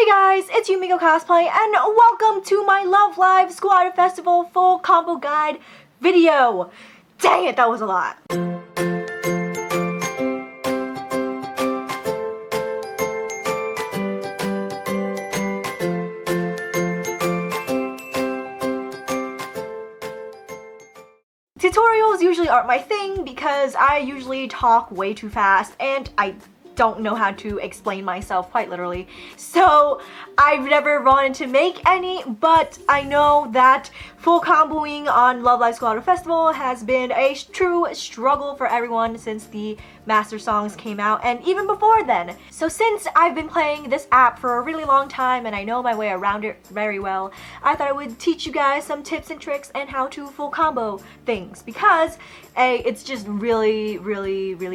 Hey guys, it's Yumiko Cosplay, and welcome to my Lovelies School Idol Festival full combo guide video. Dang it, that was a lot. Tutorials usually aren't my thing because I usually talk way too fast and I don't know how to explain myself quite literally. So I've never wanted to make any, but I know that full comboing on Lovelies School Idol Festival has been a true struggle for everyone since the master songs came out and even before then. So since I've been playing this app for a really long time and I know my way around it very well, I thought I would teach you guys some tips and tricks and how to full combo things because A, it's just really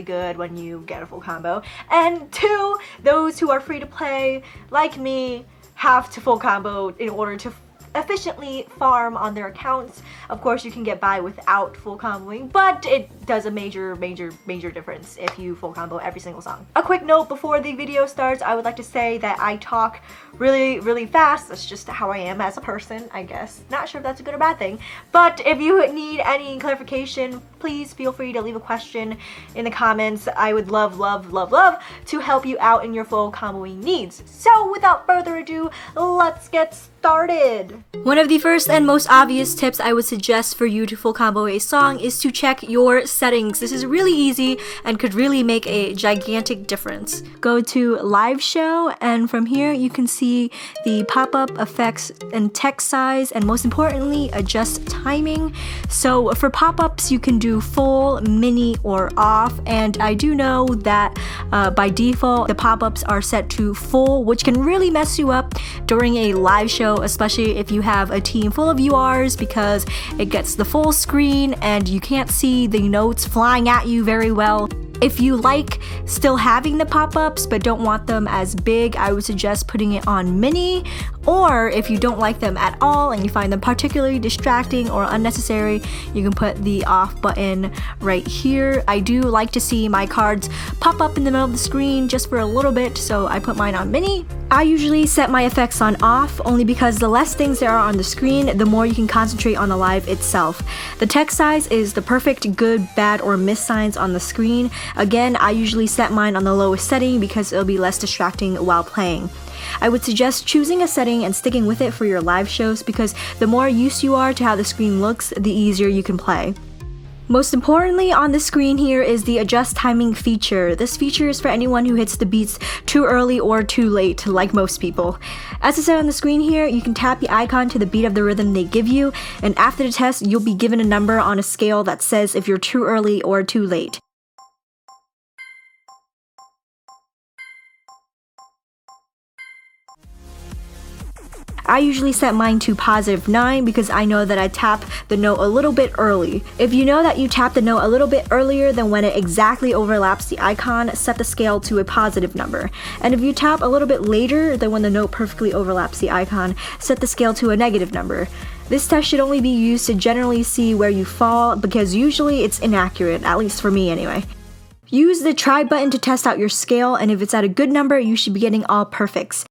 good when you get a full combo, and two, those who are free to play like me have to full combo in order to efficiently farm on their accounts. Of course, you can get by without full comboing, but it does a major difference if you full combo every single song. A quick note before the video starts, I would like to say that I talk really fast. That's just how I am as a person, I guess. Not sure if that's a good or bad thing, but if you need any clarification, please feel free to leave a question in the comments. I would love to help you out in your full comboing needs. So without further ado, let's get started. One of the first and most obvious tips I would suggest for you to full combo a song is to check your settings. This is really easy and could really make a gigantic difference. Go to live show, and from here you can see the pop-up effects and text size, and most importantly adjust timing. So for pop-ups you can do full, mini, or off, and I do know that by default the pop-ups are set to full, which can really mess you up during a live show, especially if you have a team full of URs, because it gets the full screen and you can't see the notes flying at you very well. If you like still having the pop-ups but don't want them as big, I would suggest putting it on mini, or if you don't like them at all and you find them particularly distracting or unnecessary, you can put the off button right here. I do like to see my cards pop up in the middle of the screen just for a little bit, so I put mine on mini. I usually set my effects on off only because the less things there are on the screen, the more you can concentrate on the live itself. The text size is the perfect good, bad, or miss signs on the screen. Again, I usually set mine on the lowest setting because it'll be less distracting while playing. I would suggest choosing a setting and sticking with it for your live shows because the more used you are to how the screen looks, the easier you can play. Most importantly on the screen here is the adjust timing feature. This feature is for anyone who hits the beats too early or too late, like most people. As I said on the screen here, you can tap the icon to the beat of the rhythm they give you, and after the test, you'll be given a number on a scale that says if you're too early or too late. I usually set mine to +9 because I know that I tap the note a little bit early. If you know that you tap the note a little bit earlier than when it exactly overlaps the icon, set the scale to a positive number. And if you tap a little bit later than when the note perfectly overlaps the icon, set the scale to a negative number. This test should only be used to generally see where you fall because usually it's inaccurate, at least for me anyway. Use the try button to test out your scale, and if it's at a good number, you should be getting all perfects.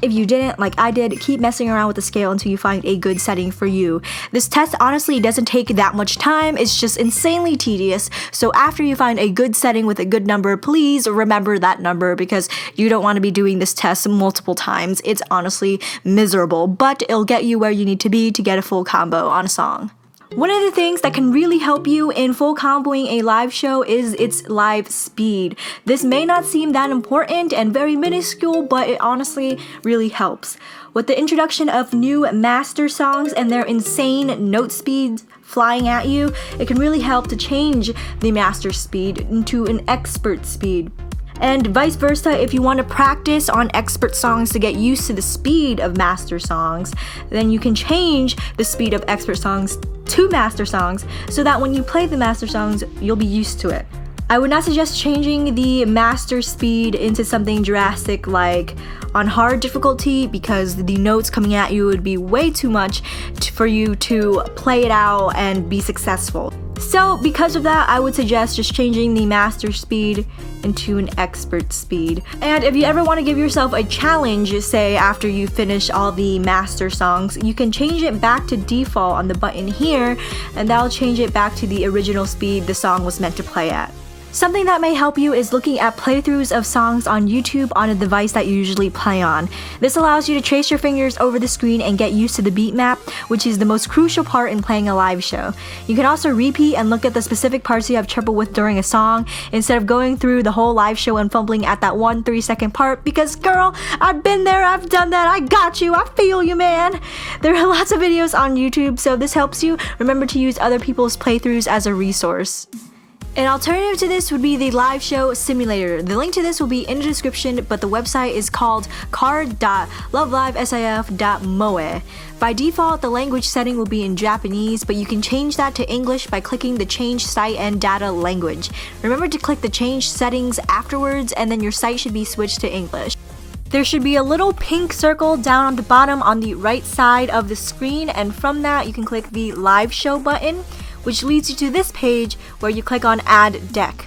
If you didn't, like I did, keep messing around with the scale until you find a good setting for you. This test honestly doesn't take that much time, it's just insanely tedious, so after you find a good setting with a good number, please remember that number because you don't want to be doing this test multiple times. It's honestly miserable, but it'll get you where you need to be to get a full combo on a song. One of the things that can really help you in full comboing a live show is its live speed. This may not seem that important and very minuscule, but it honestly really helps. With the introduction of new master songs and their insane note speeds flying at you, it can really help to change the master speed into an expert speed. And vice versa, if you want to practice on expert songs to get used to the speed of master songs, then you can change the speed of expert songs to master songs so that when you play the master songs, you'll be used to it. I would not suggest changing the master speed into something drastic like on hard difficulty because the notes coming at you would be way too much for you to play it out and be successful. So because of that, I would suggest just changing the master speed into an expert speed. And if you ever want to give yourself a challenge, say after you finish all the master songs, you can change it back to default on the button here, and that'll change it back to the original speed the song was meant to play at. Something that may help you is looking at playthroughs of songs on YouTube on a device that you usually play on. This allows you to trace your fingers over the screen and get used to the beat map, which is the most crucial part in playing a live show. You can also repeat and look at the specific parts you have trouble with during a song, instead of going through the whole live show and fumbling at that 1 3-second part, because girl, I've been there, I've done that, I got you, I feel you, man. There are lots of videos on YouTube, so this helps you. Remember to use other people's playthroughs as a resource. An alternative to this would be the live show simulator. The link to this will be in the description, but the website is called card.lovelisif.moe. By default, the language setting will be in Japanese, but you can change that to English by clicking the Change Site and Data Language. Remember to click the Change Settings afterwards, and then your site should be switched to English. There should be a little pink circle down on the bottom on the right side of the screen, and from that you can click the Live Show button, which leads you to this page where you click on Add Deck.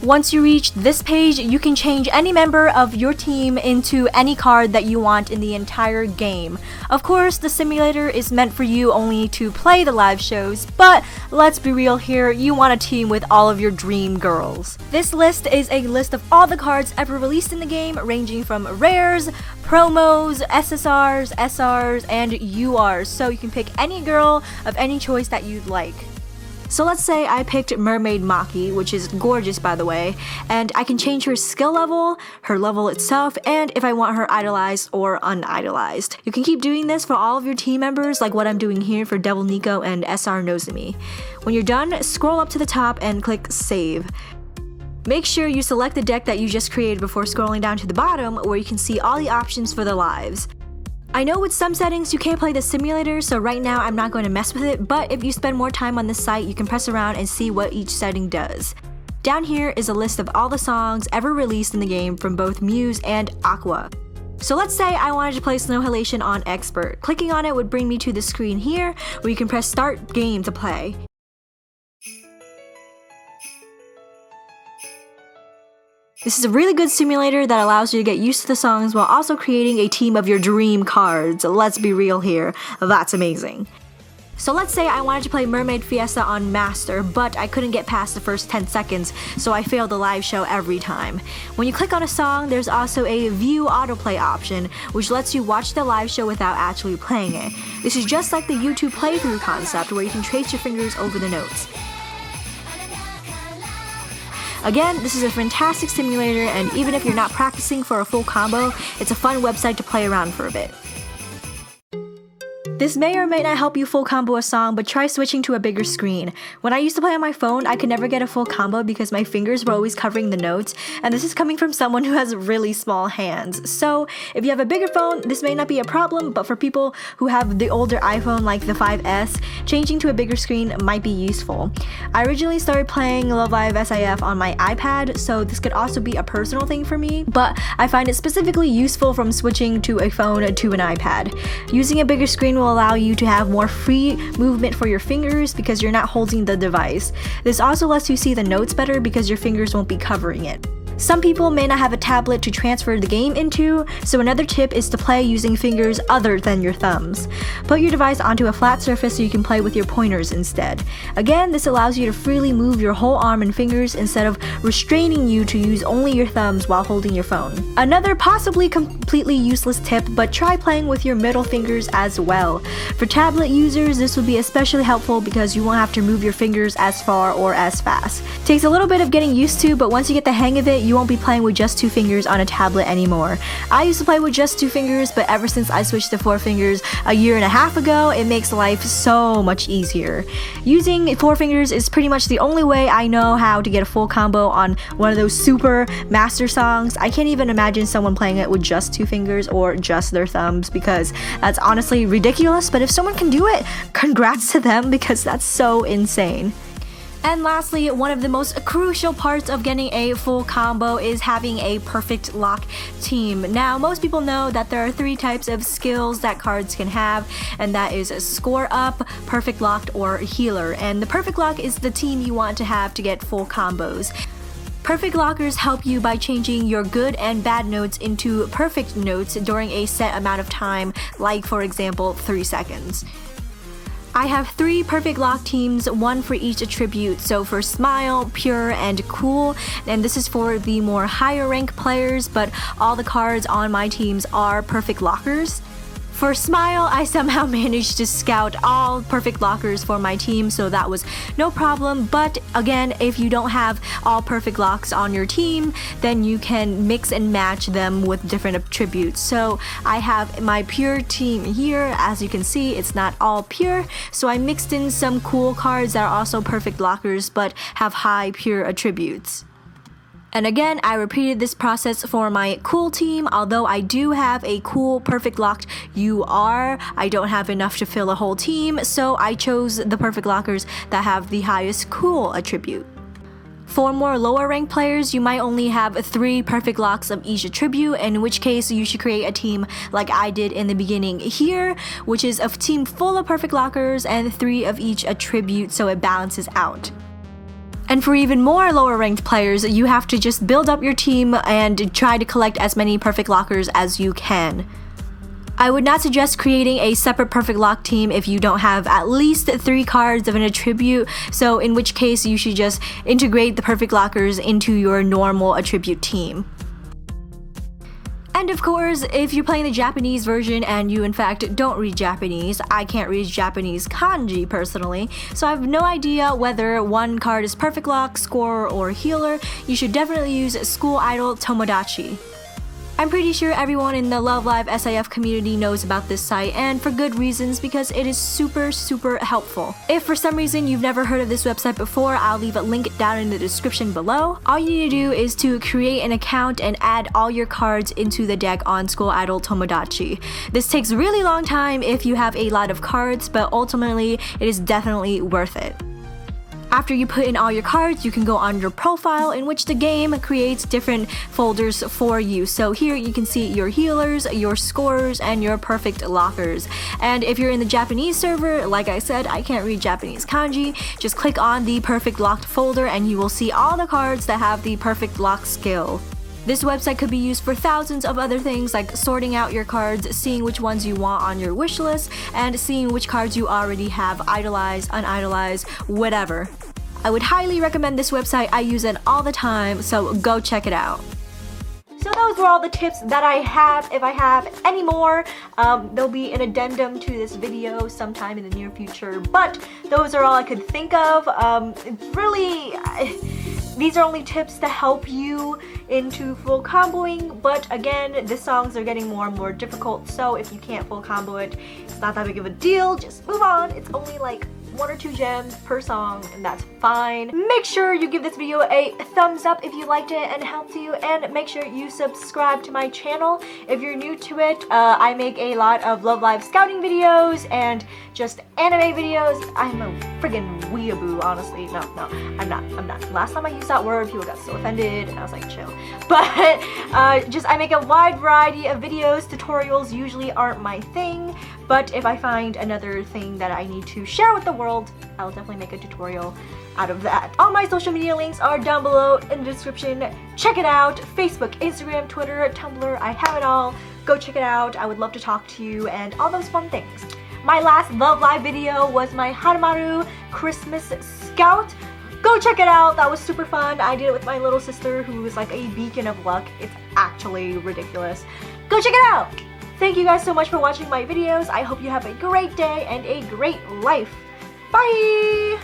Once you reach this page, you can change any member of your team into any card that you want in the entire game. Of course, the simulator is meant for you only to play the live shows, but let's be real here, you want a team with all of your dream girls. This list is a list of all the cards ever released in the game, ranging from rares, promos, SSRs, SRs, and URs, so you can pick any girl of any choice that you'd like. So let's say I picked Mermaid Maki, which is gorgeous by the way, and I can change her skill level, her level itself, and if I want her idolized or unidolized. You can keep doing this for all of your team members, like what I'm doing here for Devil Nico and SR Nozumi. When you're done, scroll up to the top and click Save. Make sure you select the deck that you just created before scrolling down to the bottom, where you can see all the options for the lives. I know with some settings you can't play the simulator, so right now I'm not going to mess with it, but if you spend more time on this site, you can press around and see what each setting does. Down here is a list of all the songs ever released in the game from both Muse and Aqua. So let's say I wanted to play Snow Halation on Expert. Clicking on it would bring me to the screen here, where you can press Start Game to play. This is a really good simulator that allows you to get used to the songs while also creating a team of your dream cards. Let's be real here, that's amazing. So let's say I wanted to play Mermaid Fiesta on Master, but I couldn't get past the first 10 seconds, so I failed the live show every time. When you click on a song, there's also a View Autoplay option, which lets you watch the live show without actually playing it. This is just like the YouTube playthrough concept, where you can trace your fingers over the notes. Again, this is a fantastic simulator, and even if you're not practicing for a full combo, it's a fun website to play around for a bit. This may or may not help you full combo a song, but try switching to a bigger screen. When I used to play on my phone, I could never get a full combo because my fingers were always covering the notes, and this is coming from someone who has really small hands. So if you have a bigger phone, this may not be a problem, but for people who have the older iPhone like the 5S, changing to a bigger screen might be useful. I originally started playing LLSIF on my iPad, so this could also be a personal thing for me, but I find it specifically useful from switching to a phone to an iPad. Using a bigger screen will allow you to have more free movement for your fingers because you're not holding the device. This also lets you see the notes better because your fingers won't be covering it. Some people may not have a tablet to transfer the game into, so another tip is to play using fingers other than your thumbs. Put your device onto a flat surface so you can play with your pointers instead. Again, this allows you to freely move your whole arm and fingers instead of restraining you to use only your thumbs while holding your phone. Another possibly completely useless tip, but try playing with your middle fingers as well. For tablet users, this will be especially helpful because you won't have to move your fingers as far or as fast. It takes a little bit of getting used to, but once you get the hang of it, you won't be playing with just 2 fingers on a tablet anymore. I used to play with just 2 fingers, but ever since I switched to 4 fingers a year and a half ago, it makes life so much easier. Using 4 fingers is pretty much the only way I know how to get a full combo on one of those super master songs. I can't even imagine someone playing it with just 2 fingers or just their thumbs, because that's honestly ridiculous, but if someone can do it, congrats to them because that's so insane. And lastly, one of the most crucial parts of getting a full combo is having a perfect lock team. Now, most people know that there are 3 types of skills that cards can have, and that is score up, perfect locked, or healer. And the perfect lock is the team you want to have to get full combos. Perfect lockers help you by changing your good and bad notes into perfect notes during a set amount of time, like for example 3 seconds. I have 3 perfect lock teams, 1 for each attribute. So for Smile, Pure, and Cool, and this is for the more higher rank players, but all the cards on my teams are perfect lockers. For Smile, I somehow managed to scout all perfect lockers for my team, so that was no problem. But again, if you don't have all perfect locks on your team, then you can mix and match them with different attributes. So I have my Pure team here. As you can see, it's not all pure, so I mixed in some cool cards that are also perfect lockers but have high pure attributes. And again, I repeated this process for my cool team. Although I do have a cool perfect locked UR, I don't have enough to fill a whole team, so I chose the perfect lockers that have the highest cool attribute. For more lower ranked players, you might only have 3 perfect locks of each attribute, in which case you should create a team like I did in the beginning here, which is a team full of perfect lockers and 3 of each attribute, so it balances out. And for even more lower ranked players, you have to just build up your team and try to collect as many perfect lockers as you can. I would not suggest creating a separate perfect lock team if you don't have at least 3 cards of an attribute, so in which case you should just integrate the perfect lockers into your normal attribute team. And of course, if you're playing the Japanese version and you in fact don't read Japanese, I can't read Japanese kanji personally, so I have no idea whether one card is perfect lock, score, or healer, you should definitely use School Idol Tomodachi. I'm pretty sure everyone in the LLSIF community knows about this site, and for good reasons, because it is super helpful. If for some reason you've never heard of this website before, I'll leave a link down in the description below. All you need to do is to create an account and add all your cards into the deck on School Idol Tomodachi. This takes a really long time if you have a lot of cards, but ultimately it is definitely worth it. After you put in all your cards, you can go on your profile, in which the game creates different folders for you. So here you can see your healers, your scorers, and your perfect lockers. And if you're in the Japanese server, like I said, I can't read Japanese kanji, just click on the perfect locked folder and you will see all the cards that have the perfect lock skill. This website could be used for thousands of other things, like sorting out your cards, seeing which ones you want on your wish list, and seeing which cards you already have idolized, unidolized, whatever. I would highly recommend this website. I use it all the time, so go check it out. So those were all the tips that I have. If I have any more, there'll be an addendum to this video sometime in the near future, but those are all I could think of. These are only tips to help you into full comboing, but again, the songs are getting more and more difficult, so if you can't full combo it, it's not that big of a deal, just move on. It's only like 1 or 2 gems per song, and that's fine. Make sure you give this video a thumbs up if you liked it and helped you, and make sure you subscribe to my channel if you're new to it. I make a lot of Love Live scouting videos and just anime videos. I'm a friggin' weeaboo, honestly. No, I'm not. Last time I used that word, people got so offended, and I was like, chill. But I make a wide variety of videos. Tutorials usually aren't my thing, but if I find another thing that I need to share with the world, I'll definitely make a tutorial out of that. All my social media links are down below in the description. Check it out. Facebook, Instagram, Twitter, Tumblr, I have it all. Go check it out. I would love to talk to you and all those fun things. My last Love Live video was my Hanamaru Christmas Scout. Go check it out. That was super fun. I did it with my little sister, who is like a beacon of luck. It's actually ridiculous. Go check it out. Thank you guys so much for watching my videos. I hope you have a great day and a great life. Bye!